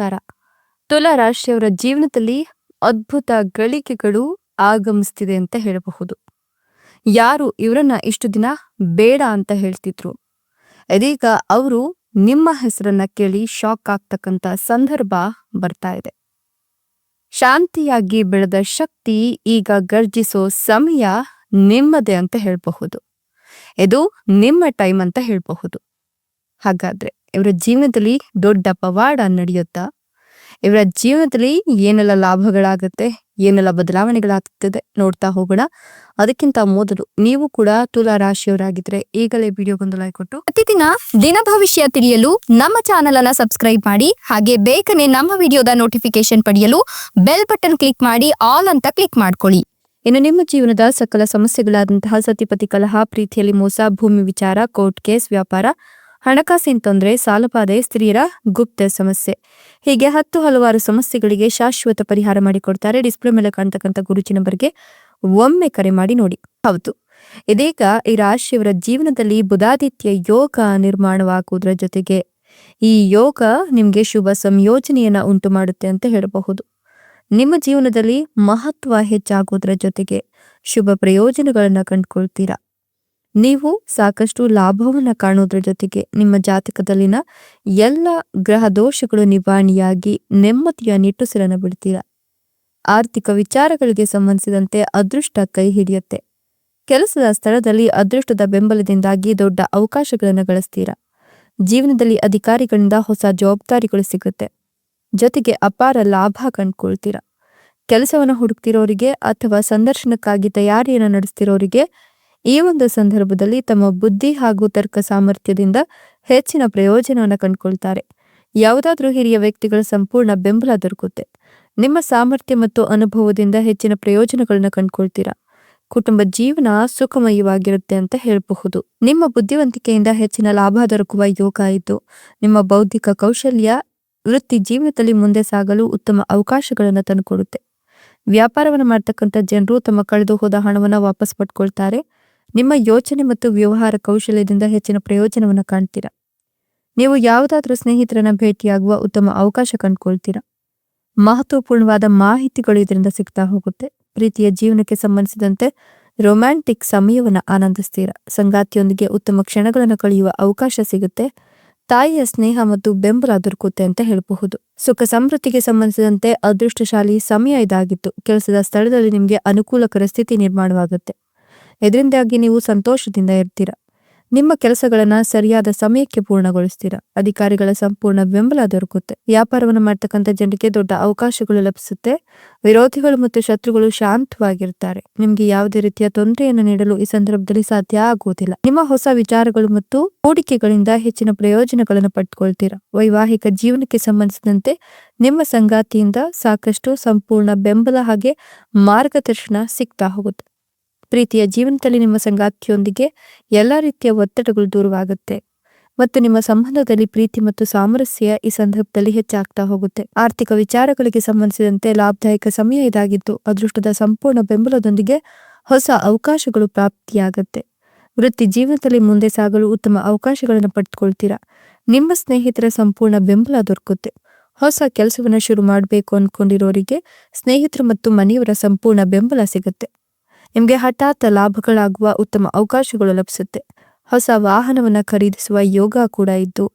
ನಮಸ್ಕಾರ. ತುಲಾ ರಾಶಿಯವರ ಜೀವನದಲ್ಲಿ ಅದ್ಭುತ ಗಳಿಗೆಗಳು ಆಗಮಿಸ್ತಿದೆ ಅಂತ ಹೇಳಬಹುದು. ಯಾರು ಇವರನ್ನ ಇಷ್ಟು ದಿನ ಬೇಡ ಅಂತ ಹೇಳ್ತಿದ್ರು, ಇದೀಗ ಅವರು ನಿಮ್ಮ ಹೆಸರನ್ನ ಕೇಳಿ ಶಾಕ್ ಆಗ್ತಕ್ಕಂತ ಸಂದರ್ಭ ಬರ್ತಾ ಇದೆ. ಶಾಂತಿಯಾಗಿ ಬೆಳೆದ ಶಕ್ತಿ ಈಗ ಗರ್ಜಿಸೋ ಸಮಯ ನಿಮ್ಮದೇ ಅಂತ ಹೇಳಬಹುದು. ಇದು ನಿಮ್ಮ ಟೈಮ್ ಅಂತ ಹೇಳಬಹುದು. ಹಾಗಾದ್ರೆ ಇವರ ಜೀವನದಲ್ಲಿ ದೊಡ್ಡ ಪವಾಡ ನಡೆಯುತ್ತಾ? ಇವರ ಜೀವನದಲ್ಲಿ ಏನೆಲ್ಲ ಲಾಭಗಳಾಗುತ್ತೆ, ಏನೆಲ್ಲ ಬದಲಾವಣೆಗಳಾಗ್ತದೆ ನೋಡ್ತಾ ಹೋಗೋಣ. ಅದಕ್ಕಿಂತ ಮೊದಲು ನೀವು ಕೂಡ ತುಲಾ ರಾಶಿಯವರಾಗಿದ್ರೆ ಈಗಲೇ ವಿಡಿಯೋಗೊಂದು ಲೈಕ್ ಕೊಟ್ಟು ಪ್ರತಿದಿನ ದಿನ ಭವಿಷ್ಯ ತಿಳಿಯಲು ನಮ್ಮ ಚಾನೆಲ್ ಅನ್ನ ಸಬ್ಸ್ಕ್ರೈಬ್ ಮಾಡಿ. ಹಾಗೆ ಬೇಗನೆ ನಮ್ಮ ವಿಡಿಯೋದ ನೋಟಿಫಿಕೇಶನ್ ಪಡೆಯಲು ಬೆಲ್ ಬಟನ್ ಕ್ಲಿಕ್ ಮಾಡಿ ಆಲ್ ಅಂತ ಕ್ಲಿಕ್ ಮಾಡ್ಕೊಳ್ಳಿ. ಇನ್ನು ನಿಮ್ಮ ಜೀವನದ ಸಕಲ ಸಮಸ್ಯೆಗಳಾದಂತಹ ಸತಿಪತಿ ಕಲಹ, ಪ್ರೀತಿಯಲ್ಲಿ ಮೋಸ, ಭೂಮಿ ವಿಚಾರ, ಕೋರ್ಟ್ ಕೇಸ್, ವ್ಯಾಪಾರ, ಹಣಕಾಸಿನ ತೊಂದರೆ, ಸಾಲಬಾಧೆ, ಸ್ತ್ರೀಯರ ಗುಪ್ತ ಸಮಸ್ಯೆ, ಹೀಗೆ ಹಲವಾರು ಸಮಸ್ಯೆಗಳಿಗೆ ಶಾಶ್ವತ ಪರಿಹಾರ ಮಾಡಿಕೊಡ್ತಾರೆ. ಡಿಸ್ಪ್ಲೇ ಮೇಲೆ ಕಾಣ್ತಕ್ಕಂಥ ಗುರುಜಿ ನಂಬರ್ಗೆ ಒಮ್ಮೆ ಕರೆ ಮಾಡಿ ನೋಡಿ. ಹೌದು, ಇದೀಗ ಈ ರಾಶಿಯವರ ಜೀವನದಲ್ಲಿ ಬುಧಾದಿತ್ಯ ಯೋಗ ನಿರ್ಮಾಣವಾಗುವುದರ ಜೊತೆಗೆ ಈ ಯೋಗ ನಿಮ್ಗೆ ಶುಭ ಸಂಯೋಜನೆಯನ್ನ ಉಂಟು ಮಾಡುತ್ತೆ ಅಂತ ಹೇಳಬಹುದು. ನಿಮ್ಮ ಜೀವನದಲ್ಲಿ ಮಹತ್ವ ಹೆಚ್ಚಾಗುವುದರ ಜೊತೆಗೆ ಶುಭ ಪ್ರಯೋಜನಗಳನ್ನ ಕಂಡುಕೊಳ್ತೀರಾ. ನೀವು ಸಾಕಷ್ಟು ಲಾಭವನ್ನ ಕಾಣುವುದರ ಜೊತೆಗೆ ನಿಮ್ಮ ಜಾತಕದಲ್ಲಿನ ಎಲ್ಲ ಗ್ರಹ ದೋಷಗಳು ನಿವಾರಣೆಯಾಗಿ ನೆಮ್ಮದಿಯ ನಿಟ್ಟುಸಿರನ್ನು ಬಿಡ್ತೀರಾ. ಆರ್ಥಿಕ ವಿಚಾರಗಳಿಗೆ ಸಂಬಂಧಿಸಿದಂತೆ ಅದೃಷ್ಟ ಕೈ ಹಿಡಿಯುತ್ತೆ. ಕೆಲಸದ ಸ್ಥಳದಲ್ಲಿ ಅದೃಷ್ಟದ ಬೆಂಬಲದಿಂದಾಗಿ ದೊಡ್ಡ ಅವಕಾಶಗಳನ್ನು ಗಳಿಸ್ತೀರಾ. ಜೀವನದಲ್ಲಿ ಅಧಿಕಾರಿಗಳಿಂದ ಹೊಸ ಜವಾಬ್ದಾರಿಗಳು ಸಿಗುತ್ತೆ. ಜೊತೆಗೆ ಅಪಾರ ಲಾಭ ಕಂಡುಕೊಳ್ತೀರಾ. ಕೆಲಸವನ್ನು ಹುಡುಕ್ತಿರೋರಿಗೆ ಅಥವಾ ಸಂದರ್ಶನಕ್ಕಾಗಿ ತಯಾರಿಯನ್ನು ನಡೆಸ್ತಿರೋರಿಗೆ ಈ ಒಂದು ಸಂದರ್ಭದಲ್ಲಿ ತಮ್ಮ ಬುದ್ಧಿ ಹಾಗೂ ತರ್ಕ ಸಾಮರ್ಥ್ಯದಿಂದ ಹೆಚ್ಚಿನ ಪ್ರಯೋಜನವನ್ನು ಕಂಡುಕೊಳ್ತಾರೆ. ಯಾವುದಾದ್ರೂ ಹಿರಿಯ ವ್ಯಕ್ತಿಗಳ ಸಂಪೂರ್ಣ ಬೆಂಬಲ ದೊರಕುತ್ತೆ. ನಿಮ್ಮ ಸಾಮರ್ಥ್ಯ ಮತ್ತು ಅನುಭವದಿಂದ ಹೆಚ್ಚಿನ ಪ್ರಯೋಜನಗಳನ್ನ ಕಂಡುಕೊಳ್ತೀರಾ. ಕುಟುಂಬ ಜೀವನ ಸುಖಮಯವಾಗಿರುತ್ತೆ ಅಂತ ಹೇಳಬಹುದು. ನಿಮ್ಮ ಬುದ್ಧಿವಂತಿಕೆಯಿಂದ ಹೆಚ್ಚಿನ ಲಾಭ ದೊರಕುವ ಯೋಗ ಇದ್ದು ನಿಮ್ಮ ಬೌದ್ಧಿಕ ಕೌಶಲ್ಯ ವೃತ್ತಿ ಜೀವನದಲ್ಲಿ ಮುಂದೆ ಸಾಗಲು ಉತ್ತಮ ಅವಕಾಶಗಳನ್ನು ತಂದುಕೊಡುತ್ತೆ. ವ್ಯಾಪಾರವನ್ನು ಮಾಡ್ತಕ್ಕಂಥ ಜನರು ತಮ್ಮ ಕಳೆದು ಹೋದ ಹಣವನ್ನು ವಾಪಸ್ ಪಡ್ಕೊಳ್ತಾರೆ. ನಿಮ್ಮ ಯೋಚನೆ ಮತ್ತು ವ್ಯವಹಾರ ಕೌಶಲ್ಯದಿಂದ ಹೆಚ್ಚಿನ ಪ್ರಯೋಜನವನ್ನು ಕಾಣ್ತೀರಾ. ನೀವು ಯಾವುದಾದ್ರೂ ಸ್ನೇಹಿತರನ್ನ ಭೇಟಿಯಾಗುವ ಉತ್ತಮ ಅವಕಾಶ ಕಂಡುಕೊಳ್ತೀರಾ. ಮಹತ್ವಪೂರ್ಣವಾದ ಮಾಹಿತಿಗಳು ಇದರಿಂದ ಸಿಗ್ತಾ ಹೋಗುತ್ತೆ. ಪ್ರೀತಿಯ ಜೀವನಕ್ಕೆ ಸಂಬಂಧಿಸಿದಂತೆ ರೊಮ್ಯಾಂಟಿಕ್ ಸಮಯವನ್ನು ಆನಂದಿಸ್ತೀರಾ. ಸಂಗಾತಿಯೊಂದಿಗೆ ಉತ್ತಮ ಕ್ಷಣಗಳನ್ನು ಕಳೆಯುವ ಅವಕಾಶ ಸಿಗುತ್ತೆ. ತಾಯಿಯ ಸ್ನೇಹ ಮತ್ತು ಬೆಂಬಲ ದೊರಕುತ್ತೆ ಅಂತ ಹೇಳಬಹುದು. ಸುಖ ಸಮೃದ್ಧಿಗೆ ಸಂಬಂಧಿಸಿದಂತೆ ಅದೃಷ್ಟಶಾಲಿ ಸಮಯ ಇದಾಗಿತ್ತು. ಕೆಲಸದ ಸ್ಥಳದಲ್ಲಿ ನಿಮಗೆ ಅನುಕೂಲಕರ ಸ್ಥಿತಿ ನಿರ್ಮಾಣವಾಗುತ್ತೆ. ಇದರಿಂದಾಗಿ ನೀವು ಸಂತೋಷದಿಂದ ಇರ್ತೀರಾ. ನಿಮ್ಮ ಕೆಲಸಗಳನ್ನ ಸರಿಯಾದ ಸಮಯಕ್ಕೆ ಪೂರ್ಣಗೊಳಿಸ್ತೀರಾ. ಅಧಿಕಾರಿಗಳ ಸಂಪೂರ್ಣ ಬೆಂಬಲ ದೊರಕುತ್ತೆ. ವ್ಯಾಪಾರವನ್ನು ಮಾಡ್ತಕ್ಕಂಥ ಜನರಿಗೆ ದೊಡ್ಡ ಅವಕಾಶಗಳು ಲಭಿಸುತ್ತೆ. ವಿರೋಧಿಗಳು ಮತ್ತು ಶತ್ರುಗಳು ಶಾಂತವಾಗಿರ್ತಾರೆ. ನಿಮ್ಗೆ ಯಾವುದೇ ರೀತಿಯ ತೊಂದರೆಯನ್ನು ನೀಡಲು ಈ ಸಂದರ್ಭದಲ್ಲಿ ಸಾಧ್ಯ ಆಗುವುದಿಲ್ಲ. ನಿಮ್ಮ ಹೊಸ ವಿಚಾರಗಳು ಮತ್ತು ಹೂಡಿಕೆಗಳಿಂದ ಹೆಚ್ಚಿನ ಪ್ರಯೋಜನಗಳನ್ನು ಪಡೆದುಕೊಳ್ತೀರಾ. ವೈವಾಹಿಕ ಜೀವನಕ್ಕೆ ಸಂಬಂಧಿಸಿದಂತೆ ನಿಮ್ಮ ಸಂಗಾತಿಯಿಂದ ಸಾಕಷ್ಟು ಸಂಪೂರ್ಣ ಬೆಂಬಲ ಹಾಗೆ ಮಾರ್ಗದರ್ಶನ ಸಿಗ್ತಾ ಹೋಗುತ್ತೆ. ಪ್ರೀತಿಯ ಜೀವನದಲ್ಲಿ ನಿಮ್ಮ ಸಂಗಾತಿಯೊಂದಿಗೆ ಎಲ್ಲ ರೀತಿಯ ಒತ್ತಡಗಳು ದೂರವಾಗುತ್ತೆ ಮತ್ತು ನಿಮ್ಮ ಸಂಬಂಧದಲ್ಲಿ ಪ್ರೀತಿ ಮತ್ತು ಸಾಮರಸ್ಯ ಈ ಸಂದರ್ಭದಲ್ಲಿ ಹೆಚ್ಚಾಗ್ತಾ ಹೋಗುತ್ತೆ. ಆರ್ಥಿಕ ವಿಚಾರಗಳಿಗೆ ಸಂಬಂಧಿಸಿದಂತೆ ಲಾಭದಾಯಕ ಸಮಯ ಇದಾಗಿದ್ದು ಅದೃಷ್ಟದ ಸಂಪೂರ್ಣ ಬೆಂಬಲದೊಂದಿಗೆ ಹೊಸ ಅವಕಾಶಗಳು ಪ್ರಾಪ್ತಿಯಾಗತ್ತೆ. ವೃತ್ತಿ ಜೀವನದಲ್ಲಿ ಮುಂದೆ ಸಾಗಲು ಉತ್ತಮ ಅವಕಾಶಗಳನ್ನು ಪಡೆದುಕೊಳ್ತೀರಾ. ನಿಮ್ಮ ಸ್ನೇಹಿತರ ಸಂಪೂರ್ಣ ಬೆಂಬಲ ದೊರಕುತ್ತೆ. ಹೊಸ ಕೆಲಸವನ್ನು ಶುರು ಮಾಡಬೇಕು ಅಂದ್ಕೊಂಡಿರೋರಿಗೆ ಸ್ನೇಹಿತರು ಮತ್ತು ಮನೆಯವರ ಸಂಪೂರ್ಣ ಬೆಂಬಲ ಸಿಗುತ್ತೆ. ನಿಮಗೆ ಹಠಾತ್ ಲಾಭಗಳಾಗುವ ಉತ್ತಮ ಅವಕಾಶಗಳು ಲಭಿಸುತ್ತೆ. ಹೊಸ ವಾಹನವನ್ನು ಖರೀದಿಸುವ ಯೋಗ ಕೂಡ ಇದ್ದು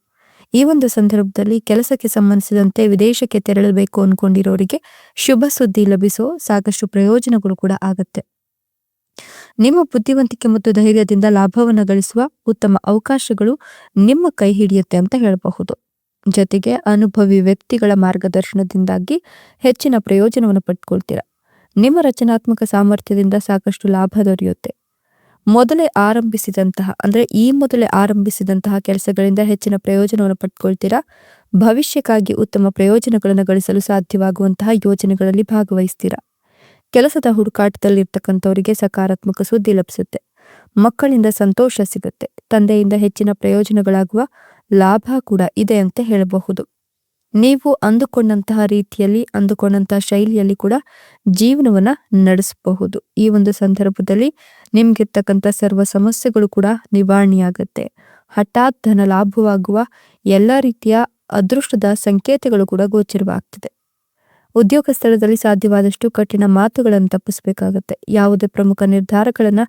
ಈ ಒಂದು ಸಂದರ್ಭದಲ್ಲಿ ಕೆಲಸಕ್ಕೆ ಸಂಬಂಧಿಸಿದಂತೆ ವಿದೇಶಕ್ಕೆ ತೆರಳಬೇಕು ಅಂದ್ಕೊಂಡಿರೋರಿಗೆ ಶುಭ ಸುದ್ದಿ ಲಭಿಸೋ ಸಾಕಷ್ಟು ಪ್ರಯೋಜನಗಳು ಕೂಡ ಆಗತ್ತೆ. ನಿಮ್ಮ ಬುದ್ಧಿವಂತಿಕೆ ಮತ್ತು ಧೈರ್ಯದಿಂದ ಲಾಭವನ್ನು ಗಳಿಸುವ ಉತ್ತಮ ಅವಕಾಶಗಳು ನಿಮ್ಮ ಕೈ ಹಿಡಿಯುತ್ತೆ ಅಂತ ಹೇಳಬಹುದು. ಜೊತೆಗೆ ಅನುಭವಿ ವ್ಯಕ್ತಿಗಳ ಮಾರ್ಗದರ್ಶನದಿಂದಾಗಿ ಹೆಚ್ಚಿನ ಪ್ರಯೋಜನವನ್ನು ಪಡೆದುಕೊಳ್ತೀರಾ. ನಿಮ್ಮ ರಚನಾತ್ಮಕ ಸಾಮರ್ಥ್ಯದಿಂದ ಸಾಕಷ್ಟು ಲಾಭ ದೊರೆಯುತ್ತೆ. ಮೊದಲೇ ಆರಂಭಿಸಿದಂತಹ ಕೆಲಸಗಳಿಂದ ಹೆಚ್ಚಿನ ಪ್ರಯೋಜನವನ್ನು ಪಡೆದುಕೊಳ್ತೀರಾ. ಭವಿಷ್ಯಕ್ಕಾಗಿ ಉತ್ತಮ ಪ್ರಯೋಜನಗಳನ್ನು ಗಳಿಸಲು ಸಾಧ್ಯವಾಗುವಂತಹ ಯೋಜನೆಗಳಲ್ಲಿ ಭಾಗವಹಿಸ್ತೀರಾ. ಕೆಲಸದ ಹುಡುಕಾಟದಲ್ಲಿರ್ತಕ್ಕಂಥವರಿಗೆ ಸಕಾರಾತ್ಮಕ ಸುದ್ದಿ ಲಭಿಸುತ್ತೆ. ಮಕ್ಕಳಿಂದ ಸಂತೋಷ ಸಿಗುತ್ತೆ. ತಂದೆಯಿಂದ ಹೆಚ್ಚಿನ ಪ್ರಯೋಜನಗಳಾಗುವ ಲಾಭ ಕೂಡ ಇದೆ ಅಂತ ಹೇಳಬಹುದು. ನೀವು ಅಂದುಕೊಂಡಂತಹ ಶೈಲಿಯಲ್ಲಿ ಕೂಡ ಜೀವನವನ್ನ ನಡೆಸಬಹುದು. ಈ ಒಂದು ಸಂದರ್ಭದಲ್ಲಿ ನಿಮ್ಗಿರ್ತಕ್ಕಂಥ ಸರ್ವ ಸಮಸ್ಯೆಗಳು ಕೂಡ ನಿವಾರಣೆಯಾಗತ್ತೆ. ಹಠಾತ್ ಧನ ಲಾಭವಾಗುವ ಎಲ್ಲ ರೀತಿಯ ಅದೃಷ್ಟದ ಸಂಕೇತಗಳು ಕೂಡ ಗೋಚರವಾಗ್ತಿದೆ. ಉದ್ಯೋಗ ಸ್ಥಳದಲ್ಲಿ ಸಾಧ್ಯವಾದಷ್ಟು ಕಠಿಣ ಮಾತುಗಳನ್ನು ತಪ್ಪಿಸಬೇಕಾಗತ್ತೆ. ಯಾವುದೇ ಪ್ರಮುಖ ನಿರ್ಧಾರಗಳನ್ನ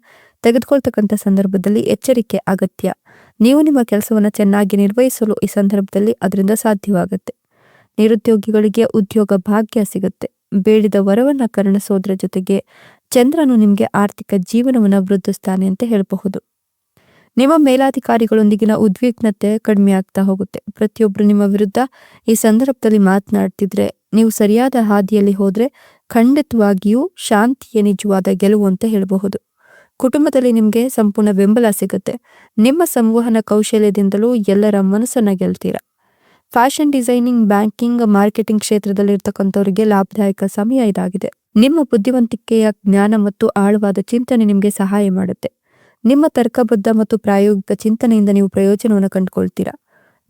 ತೆಗೆದುಕೊಳ್ತಕ್ಕಂಥ ಸಂದರ್ಭದಲ್ಲಿ ಎಚ್ಚರಿಕೆ ಅಗತ್ಯ. ನೀವು ನಿಮ್ಮ ಕೆಲಸವನ್ನ ಚೆನ್ನಾಗಿ ನಿರ್ವಹಿಸಲು ಈ ಸಂದರ್ಭದಲ್ಲಿ ಅದರಿಂದ ಸಾಧ್ಯವಾಗುತ್ತೆ. ನಿರುದ್ಯೋಗಿಗಳಿಗೆ ಉದ್ಯೋಗ ಭಾಗ್ಯ ಸಿಗುತ್ತೆ. ಬೇಡಿದ ವರವನ್ನ ಕರುಣಿಸೋದ್ರ ಜೊತೆಗೆ ಚಂದ್ರನು ನಿಮ್ಗೆ ಆರ್ಥಿಕ ಜೀವನವನ್ನ ವೃದ್ಧಿಸ್ತಾನೆ ಅಂತ ಹೇಳಬಹುದು. ನಿಮ್ಮ ಮೇಲಾಧಿಕಾರಿಗಳೊಂದಿಗಿನ ಉದ್ವಿಗ್ನತೆ ಕಡಿಮೆ ಆಗ್ತಾ ಹೋಗುತ್ತೆ. ಪ್ರತಿಯೊಬ್ರು ನಿಮ್ಮ ವಿರುದ್ಧ ಈ ಸಂದರ್ಭದಲ್ಲಿ ಮಾತನಾಡ್ತಿದ್ರೆ ನೀವು ಸರಿಯಾದ ಹಾದಿಯಲ್ಲಿ ಹೋದ್ರೆ ಖಂಡಿತವಾಗಿಯೂ ಶಾಂತಿಯೇ ನಿಜವಾದ ಗೆಲುವು ಅಂತ ಹೇಳಬಹುದು. ಕುಟುಂಬದಲ್ಲಿ ನಿಮ್ಗೆ ಸಂಪೂರ್ಣ ಬೆಂಬಲ ಸಿಗುತ್ತೆ. ನಿಮ್ಮ ಸಂವಹನ ಕೌಶಲ್ಯದಿಂದಲೂ ಎಲ್ಲರ ಮನಸ್ಸನ್ನ ಗೆಲ್ತೀರಾ. ಫ್ಯಾಷನ್ ಡಿಸೈನಿಂಗ್, ಬ್ಯಾಂಕಿಂಗ್, ಮಾರ್ಕೆಟಿಂಗ್ ಕ್ಷೇತ್ರದಲ್ಲಿರ್ತಕ್ಕಂಥವ್ರಿಗೆ ಲಾಭದಾಯಕ ಸಮಯ ಇದಾಗಿದೆ. ನಿಮ್ಮ ಬುದ್ಧಿವಂತಿಕೆಯ ಜ್ಞಾನ ಮತ್ತು ಆಳವಾದ ಚಿಂತನೆ ನಿಮಗೆ ಸಹಾಯ ಮಾಡುತ್ತೆ. ನಿಮ್ಮ ತರ್ಕಬದ್ಧ ಮತ್ತು ಪ್ರಾಯೋಗಿಕ ಚಿಂತನೆಯಿಂದ ನೀವು ಪ್ರಯೋಜನವನ್ನು ಕಂಡುಕೊಳ್ತೀರಾ.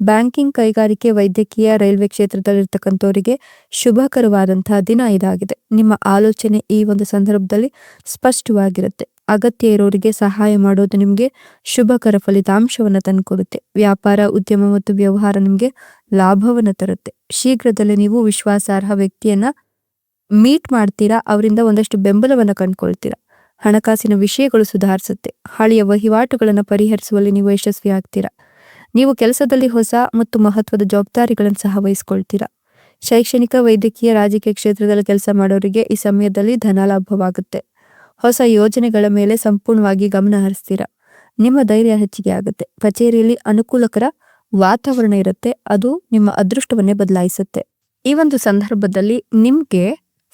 ಬ್ಯಾಂಕಿಂಗ್, ಕೈಗಾರಿಕೆ, ವೈದ್ಯಕೀಯ, ರೈಲ್ವೆ ಕ್ಷೇತ್ರದಲ್ಲಿರ್ತಕ್ಕಂಥವರಿಗೆ ಶುಭಕರವಾದಂತಹ ದಿನ ಇದಾಗಿದೆ. ನಿಮ್ಮ ಆಲೋಚನೆ ಈ ಒಂದು ಸಂದರ್ಭದಲ್ಲಿ ಸ್ಪಷ್ಟವಾಗಿರುತ್ತೆ. ಅಗತ್ಯ ಇರೋರಿಗೆ ಸಹಾಯ ಮಾಡೋದು ನಿಮಗೆ ಶುಭಕರ ಫಲಿತಾಂಶವನ್ನು ತಂದುಕೊಡುತ್ತೆ. ವ್ಯಾಪಾರ, ಉದ್ಯಮ ಮತ್ತು ವ್ಯವಹಾರ ನಿಮಗೆ ಲಾಭವನ್ನು ತರುತ್ತೆ. ಶೀಘ್ರದಲ್ಲೇ ನೀವು ವಿಶ್ವಾಸಾರ್ಹ ವ್ಯಕ್ತಿಯನ್ನ ಮೀಟ್ ಮಾಡ್ತೀರಾ. ಅವರಿಂದ ಒಂದಷ್ಟು ಬೆಂಬಲವನ್ನು ಕಂಡುಕೊಳ್ತೀರಾ. ಹಣಕಾಸಿನ ವಿಷಯಗಳು ಸುಧಾರಿಸುತ್ತೆ. ಹಳೆಯ ವಹಿವಾಟುಗಳನ್ನು ಪರಿಹರಿಸುವಲ್ಲಿ ನೀವು ಯಶಸ್ವಿ ಆಗ್ತೀರಾ. ನೀವು ಕೆಲಸದಲ್ಲಿ ಹೊಸ ಮತ್ತು ಮಹತ್ವದ ಜವಾಬ್ದಾರಿಗಳನ್ನು ಸಹ ವಹಿಸ್ಕೊಳ್ತೀರಾ. ಶೈಕ್ಷಣಿಕ, ವೈದ್ಯಕೀಯ, ರಾಜಕೀಯ ಕ್ಷೇತ್ರದಲ್ಲಿ ಕೆಲಸ ಮಾಡೋರಿಗೆ ಈ ಸಮಯದಲ್ಲಿ ಧನ ಲಾಭವಾಗುತ್ತೆ. ಹೊಸ ಯೋಜನೆಗಳ ಮೇಲೆ ಸಂಪೂರ್ಣವಾಗಿ ಗಮನ ಹರಿಸ್ತೀರಾ. ನಿಮ್ಮ ಧೈರ್ಯ ಹೆಚ್ಚಿಗೆ ಆಗುತ್ತೆ. ಕಚೇರಿಯಲ್ಲಿ ಅನುಕೂಲಕರ ವಾತಾವರಣ ಇರುತ್ತೆ. ಅದು ನಿಮ್ಮ ಅದೃಷ್ಟವನ್ನೇ ಬದಲಾಯಿಸುತ್ತೆ. ಈ ಒಂದು ಸಂದರ್ಭದಲ್ಲಿ ನಿಮ್ಗೆ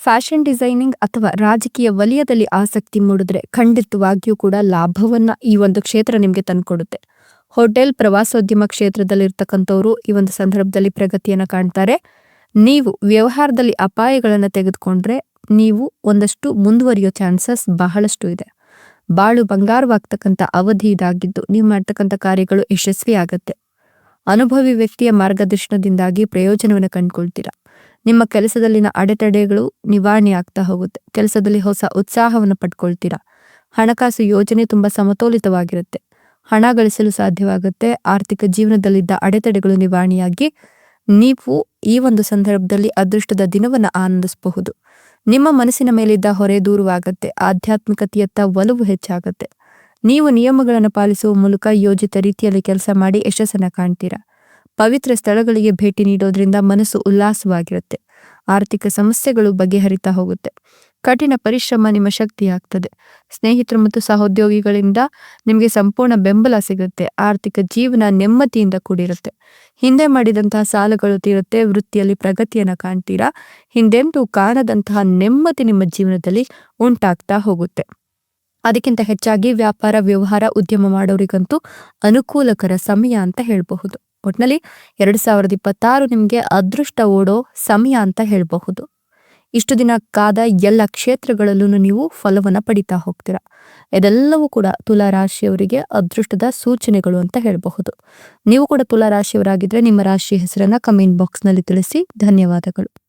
ಫ್ಯಾಷನ್ ಡಿಸೈನಿಂಗ್ ಅಥವಾ ರಾಜಕೀಯ ವಲಯದಲ್ಲಿ ಆಸಕ್ತಿ ಮೂಡಿದ್ರೆ ಖಂಡಿತವಾಗಿಯೂ ಕೂಡ ಲಾಭವನ್ನ ಈ ಒಂದು ಕ್ಷೇತ್ರ ನಿಮ್ಗೆ ತಂದ್ಕೊಡುತ್ತೆ. ಹೋಟೆಲ್, ಪ್ರವಾಸೋದ್ಯಮ ಕ್ಷೇತ್ರದಲ್ಲಿರ್ತಕ್ಕಂಥವ್ರು ಈ ಒಂದು ಸಂದರ್ಭದಲ್ಲಿ ಪ್ರಗತಿಯನ್ನ ಕಾಣ್ತಾರೆ. ನೀವು ವ್ಯವಹಾರದಲ್ಲಿ ಅಪಾಯಗಳನ್ನು ತೆಗೆದುಕೊಂಡ್ರೆ ನೀವು ಒಂದಷ್ಟು ಮುಂದುವರಿಯೋ ಚಾನ್ಸಸ್ ಬಹಳಷ್ಟು ಇದೆ. ಬಾಳು ಬಂಗಾರವಾಗ್ತಕ್ಕಂಥ ಅವಧಿ ಇದಾಗಿದ್ದು ನೀವು ಮಾಡ್ತಕ್ಕಂಥ ಕಾರ್ಯಗಳು ಯಶಸ್ವಿ ಆಗತ್ತೆ. ಅನುಭವಿ ವ್ಯಕ್ತಿಯ ಮಾರ್ಗದರ್ಶನದಿಂದಾಗಿ ಪ್ರಯೋಜನವನ್ನು ಕಂಡುಕೊಳ್ತೀರಾ. ನಿಮ್ಮ ಕೆಲಸದಲ್ಲಿನ ಅಡೆತಡೆಗಳು ನಿವಾರಣೆ ಆಗ್ತಾ ಹೋಗುತ್ತೆ. ಕೆಲಸದಲ್ಲಿ ಹೊಸ ಉತ್ಸಾಹವನ್ನು ಪಡ್ಕೊಳ್ತೀರಾ. ಹಣಕಾಸು ಯೋಜನೆ ತುಂಬಾ ಸಮತೋಲಿತವಾಗಿರುತ್ತೆ. ಹಣ ಗಳಿಸಲು ಸಾಧ್ಯವಾಗುತ್ತೆ. ಆರ್ಥಿಕ ಜೀವನದಲ್ಲಿದ್ದ ಅಡೆತಡೆಗಳು ನಿವಾರಣೆಯಾಗಿ ನೀವು ಈ ಒಂದು ಸಂದರ್ಭದಲ್ಲಿ ಅದೃಷ್ಟದ ದಿನವನ್ನು ಆನಂದಿಸಬಹುದು. ನಿಮ್ಮ ಮನಸ್ಸಿನ ಮೇಲಿದ್ದ ಹೊರೆ ದೂರವಾಗತ್ತೆ. ಆಧ್ಯಾತ್ಮಿಕತೆಯತ್ತ ಒಲವು ಹೆಚ್ಚಾಗತ್ತೆ. ನೀವು ನಿಯಮಗಳನ್ನು ಪಾಲಿಸುವ ಮೂಲಕ ಯೋಜಿತ ರೀತಿಯಲ್ಲಿ ಕೆಲಸ ಮಾಡಿ ಯಶಸ್ಸನ್ನ ಕಾಣ್ತೀರಾ. ಪವಿತ್ರ ಸ್ಥಳಗಳಿಗೆ ಭೇಟಿ ನೀಡೋದ್ರಿಂದ ಮನಸ್ಸು ಉಲ್ಲಾಸವಾಗಿರುತ್ತೆ. ಆರ್ಥಿಕ ಸಮಸ್ಯೆಗಳು ಬಗೆಹರಿತಾ ಹೋಗುತ್ತೆ. ಕಠಿಣ ಪರಿಶ್ರಮ ನಿಮ್ಮ ಶಕ್ತಿ ಆಗ್ತದೆ. ಸ್ನೇಹಿತರು ಮತ್ತು ಸಹೋದ್ಯೋಗಿಗಳಿಂದ ನಿಮಗೆ ಸಂಪೂರ್ಣ ಬೆಂಬಲ ಸಿಗುತ್ತೆ. ಆರ್ಥಿಕ ಜೀವನ ನೆಮ್ಮದಿಯಿಂದ ಕೂಡಿರುತ್ತೆ. ಹಿಂದೆ ಮಾಡಿದಂತಹ ಸಾಲಗಳು ತೀರುತ್ತೆ. ವೃತ್ತಿಯಲ್ಲಿ ಪ್ರಗತಿಯನ್ನ ಕಾಣ್ತೀರಾ. ಹಿಂದೆಂದೂ ಕಾಣದಂತಹ ನೆಮ್ಮದಿ ನಿಮ್ಮ ಜೀವನದಲ್ಲಿ ಉಂಟಾಗ್ತಾ ಹೋಗುತ್ತೆ. ಅದಕ್ಕಿಂತ ಹೆಚ್ಚಾಗಿ ವ್ಯಾಪಾರ, ವ್ಯವಹಾರ, ಉದ್ಯಮ ಮಾಡೋರಿಗಂತೂ ಅನುಕೂಲಕರ ಸಮಯ ಅಂತ ಹೇಳಬಹುದು. ಒಟ್ನಲ್ಲಿ 2026 ನಿಮ್ಗೆ ಅದೃಷ್ಟ ಓಡೋ ಸಮಯ ಅಂತ ಹೇಳಬಹುದು. ಇಷ್ಟು ದಿನ ಕಾದ ಎಲ್ಲ ಕ್ಷೇತ್ರಗಳಲ್ಲೂ ನೀವು ಫಲವನ್ನ ಪಡಿತಾ ಹೋಗ್ತೀರಾ. ಇದೆಲ್ಲವೂ ಕೂಡ ತುಲಾ ರಾಶಿಯವರಿಗೆ ಅದೃಷ್ಟದ ಸೂಚನೆಗಳು ಅಂತ ಹೇಳಬಹುದು. ನೀವು ಕೂಡ ತುಲಾ ರಾಶಿಯವರಾಗಿದ್ರೆ ನಿಮ್ಮ ರಾಶಿ ಹೆಸರನ್ನ ಕಮೆಂಟ್ ಬಾಕ್ಸ್ ನಲ್ಲಿ ತಿಳಿಸಿ. ಧನ್ಯವಾದಗಳು.